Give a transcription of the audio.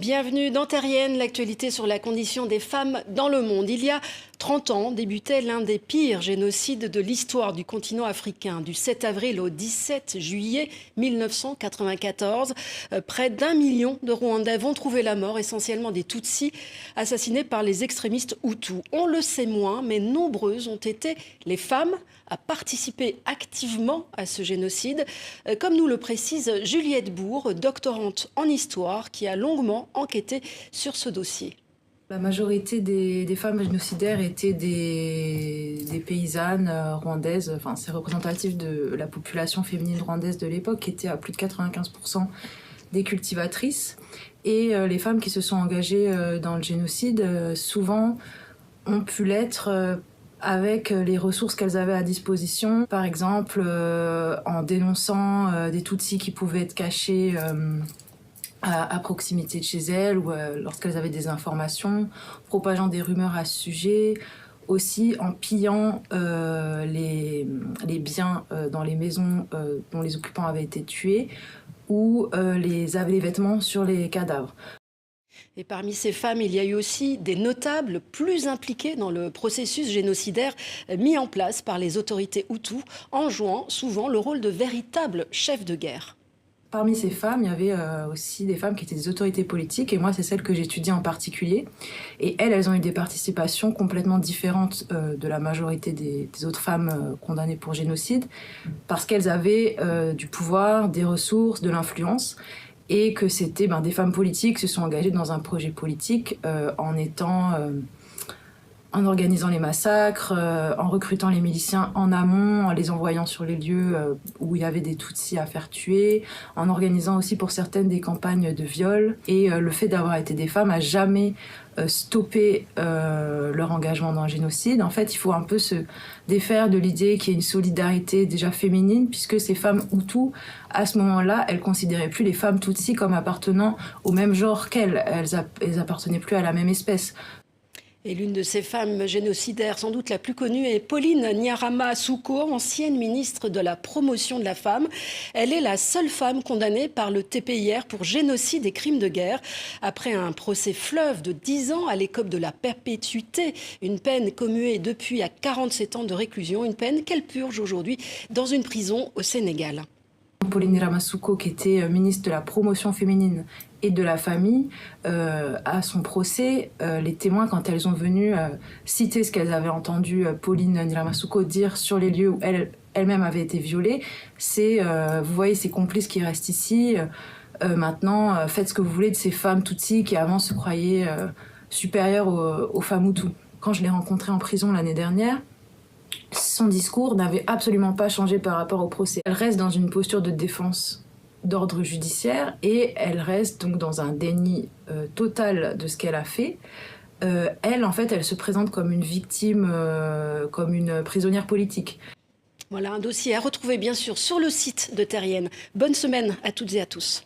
Bienvenue dans Terrienne, l'actualité sur la condition des femmes dans le monde. Il y a 30 ans débutait l'un des pires génocides de l'histoire du continent africain. Du 7 avril au 17 juillet 1994, près d'1 million de Rwandais vont trouver la mort, essentiellement des Tutsis, assassinés par les extrémistes Hutus. On le sait moins, mais nombreuses ont été les femmes à participer activement à ce génocide, comme nous le précise Juliette Bourg, doctorante en histoire, qui a longuement enquêté sur ce dossier. La majorité des femmes génocidaires étaient des paysannes rwandaises. Enfin, c'est représentatif de la population féminine rwandaise de l'époque, qui était à plus de 95% des cultivatrices. Et les femmes qui se sont engagées dans le génocide, souvent, ont pu l'être avec les ressources qu'elles avaient à disposition. Par exemple, en dénonçant des Tutsis qui pouvaient être cachés à proximité de chez elles, ou lorsqu'elles avaient des informations, propageant des rumeurs à ce sujet, aussi en pillant les biens dans les maisons dont les occupants avaient été tués, ou les vêtements sur les cadavres. Et parmi ces femmes, il y a eu aussi des notables plus impliqués dans le processus génocidaire mis en place par les autorités Hutus, en jouant souvent le rôle de véritables chefs de guerre. Parmi ces femmes, il y avait aussi des femmes qui étaient des autorités politiques, et moi, c'est celles que j'étudie en particulier. Et elles ont eu des participations complètement différentes de la majorité des autres femmes condamnées pour génocide, parce qu'elles avaient du pouvoir, des ressources, de l'influence, et que c'était des femmes politiques qui se sont engagées dans un projet politique en organisant les massacres, en recrutant les miliciens en amont, en les envoyant sur les lieux où il y avait des Tutsis à faire tuer, en organisant aussi pour certaines des campagnes de viol. Et le fait d'avoir été des femmes a jamais stoppé leur engagement dans le génocide. En fait, il faut un peu se défaire de l'idée qu'il y ait une solidarité déjà féminine, puisque ces femmes Hutus, à ce moment-là, elles considéraient plus les femmes Tutsis comme appartenant au même genre qu'elles. Elles appartenaient plus à la même espèce. Et l'une de ces femmes génocidaires, sans doute la plus connue, est Pauline Nyarama-Souko, ancienne ministre de la promotion de la femme. Elle est la seule femme condamnée par le TPIR pour génocide et crimes de guerre. Après un procès fleuve de 10 ans à l'écope de la perpétuité, une peine commuée depuis à 47 ans de réclusion, une peine qu'elle purge aujourd'hui dans une prison au Sénégal. Pauline Nyarama-Souko, qui était ministre de la promotion féminine et de la famille, à son procès, les témoins, quand elles ont venu citer ce qu'elles avaient entendu Pauline Nyarama-Souko dire sur les lieux où elle-même avait été violée, c'est vous voyez ces complices qui restent ici, maintenant faites ce que vous voulez de ces femmes Tutsis qui avant se croyaient supérieures aux femmes Hutus. Quand je l'ai rencontrée en prison l'année dernière, son discours n'avait absolument pas changé par rapport au procès. Elle reste dans une posture de défense d'ordre judiciaire et elle reste donc dans un déni total de ce qu'elle a fait. Elle, en fait, elle se présente comme une victime, comme une prisonnière politique. Voilà un dossier à retrouver bien sûr sur le site de Terrienne. Bonne semaine à toutes et à tous.